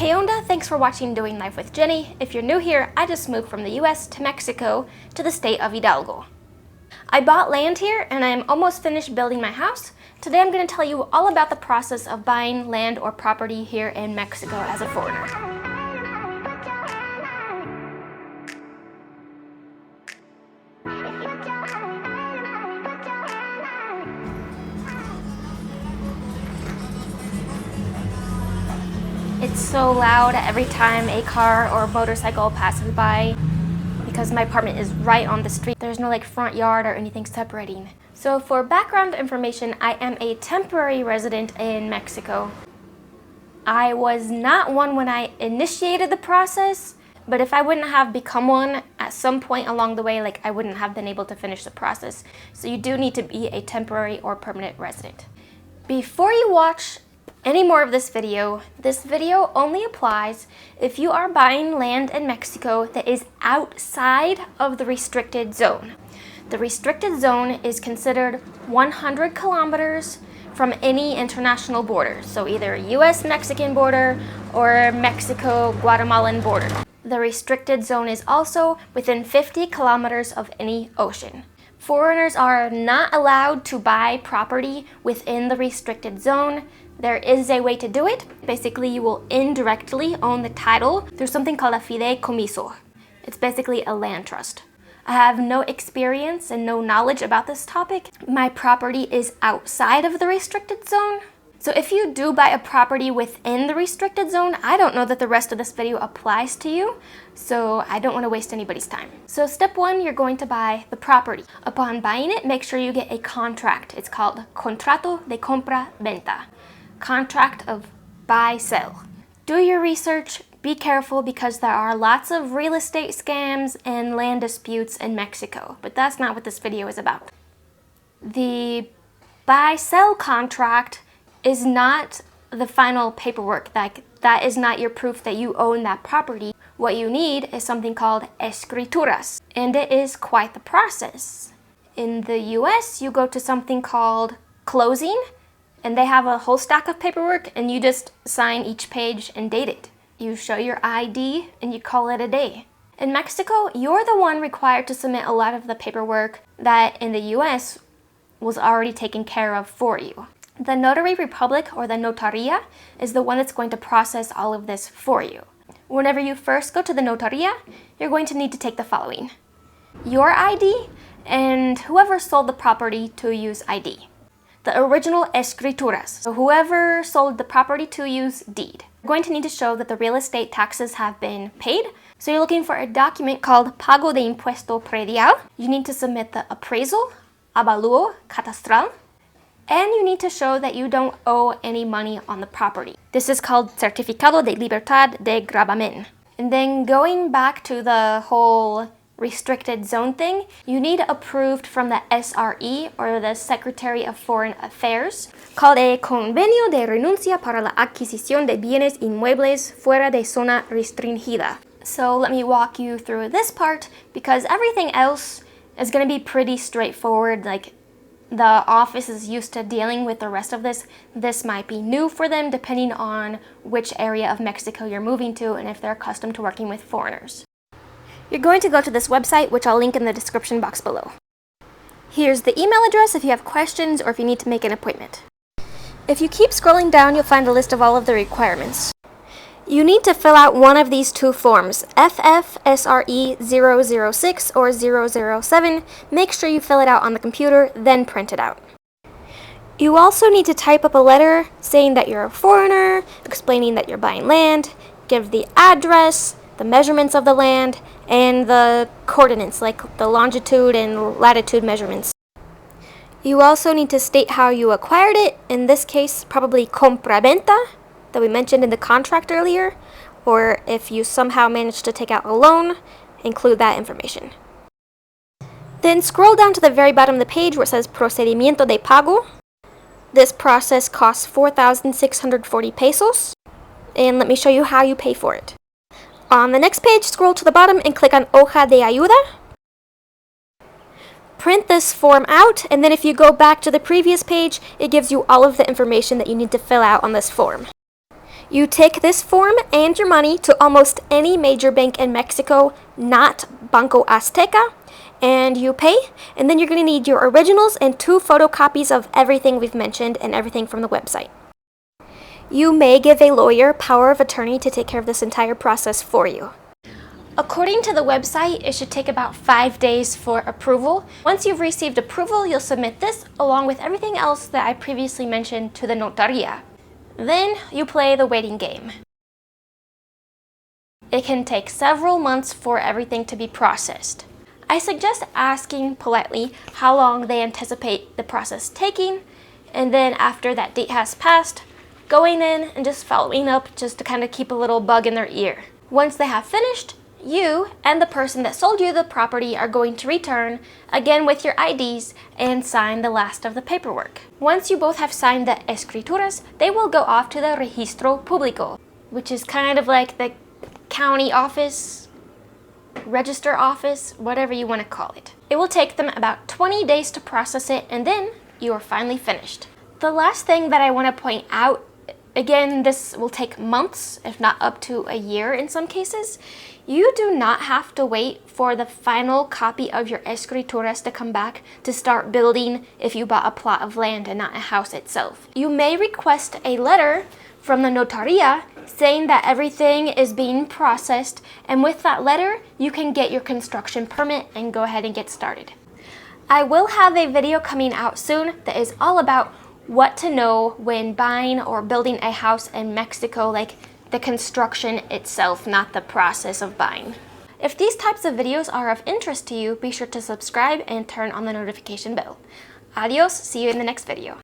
Hey onda, thanks for watching Doing Life with Jenny. If you're new here, I just moved from the US to Mexico to the state of Hidalgo. I bought land here and I'm almost finished building my house. Today I'm going to tell you all about the process of buying land or property here in Mexico as a foreigner. It's so loud every time a car or motorcycle passes by because my apartment is right on the street. There's no front yard or anything separating. So for background information, I am a temporary resident in Mexico. I was not one when I initiated the process, but if I wouldn't have become one at some point along the way, I wouldn't have been able to finish the process. So you do need to be a temporary or permanent resident. Before you watch any more of this video only applies if you are buying land in Mexico that is outside of the restricted zone. The restricted zone is considered 100 kilometers from any international border, so either US-Mexican border or Mexico-Guatemalan border. The restricted zone is also within 50 kilometers of any ocean. Foreigners are not allowed to buy property within the restricted zone. There is a way to do it. Basically, you will indirectly own the title through something called a fideicomiso. It's basically a land trust. I have no experience and no knowledge about this topic. My property is outside of the restricted zone. So if you do buy a property within the restricted zone, I don't know that the rest of this video applies to you, so I don't want to waste anybody's time. So step one, you're going to buy the property. Upon buying it, make sure you get a contract. It's called Contrato de Compra-Venta. Contract of buy-sell. Do your research, be careful because there are lots of real estate scams and land disputes in Mexico, but that's not what this video is about. The buy-sell contract is not the final paperwork. That is not your proof that you own that property. What you need is something called escrituras, and it is quite the process. In the US, you go to something called closing, and they have a whole stack of paperwork, and you just sign each page and date it. You show your ID, and you call it a day. In Mexico, you're the one required to submit a lot of the paperwork that in the US was already taken care of for you. The Notary Republic, or the Notaria, is the one that's going to process all of this for you. Whenever you first go to the Notaria, you're going to need to take the following: your ID and whoever sold the property to use ID. The original escrituras, so whoever sold the property to use deed. You're going to need to show that the real estate taxes have been paid. So you're looking for a document called Pago de Impuesto Predial. You need to submit the appraisal, avalúo catastral, and you need to show that you don't owe any money on the property. This is called Certificado de Libertad de Gravamen. And then going back to the whole restricted zone thing, you need approved from the SRE, or the Secretary of Foreign Affairs, called a Convenio de Renuncia para la Adquisición de Bienes Inmuebles Fuera de Zona Restringida. So let me walk you through this part because everything else is going to be pretty straightforward. The office is used to dealing with the rest of this. This might be new for them depending on which area of Mexico you're moving to and if they're accustomed to working with foreigners. You're going to go to this website, which I'll link in the description box below. Here's the email address if you have questions or if you need to make an appointment. If you keep scrolling down, you'll find a list of all of the requirements. You need to fill out one of these two forms, FFSRE 006 or 007. Make sure you fill it out on the computer, then print it out. You also need to type up a letter saying that you're a foreigner, explaining that you're buying land, give the address, the measurements of the land, and the coordinates, like the longitude and latitude measurements. You also need to state how you acquired it, in this case probably compra-venta, that we mentioned in the contract earlier, or if you somehow managed to take out a loan, include that information. Then scroll down to the very bottom of the page where it says Procedimiento de Pago. This process costs 4,640 pesos, and let me show you how you pay for it. On the next page, scroll to the bottom and click on Hoja de Ayuda. Print this form out, and then if you go back to the previous page, it gives you all of the information that you need to fill out on this form. You take this form and your money to almost any major bank in Mexico, not Banco Azteca, and you pay, and then you're going to need your originals and 2 photocopies of everything we've mentioned and everything from the website. You may give a lawyer power of attorney to take care of this entire process for you. According to the website, it should take about 5 days for approval. Once you've received approval, you'll submit this along with everything else that I previously mentioned to the Notaria. Then you play the waiting game. It can take several months for everything to be processed. I suggest asking politely how long they anticipate the process taking, and then after that date has passed, going in and just following up just to kind of keep a little bug in their ear. Once they have finished, you and the person that sold you the property are going to return, again with your IDs, and sign the last of the paperwork. Once you both have signed the escrituras, they will go off to the registro público, which is kind of like the county office, register office, whatever you want to call it. It will take them about 20 days to process it, and then you are finally finished. The last thing that I want to point out, again, this will take months, if not up to a year in some cases. You do not have to wait for the final copy of your escrituras to come back to start building if you bought a plot of land and not a house itself. You may request a letter from the Notaria saying that everything is being processed, and with that letter, you can get your construction permit and go ahead and get started. I will have a video coming out soon that is all about what to know when buying or building a house in Mexico, like the construction itself, not the process of buying. If these types of videos are of interest to you, be sure to subscribe and turn on the notification bell. Adios, see you in the next video.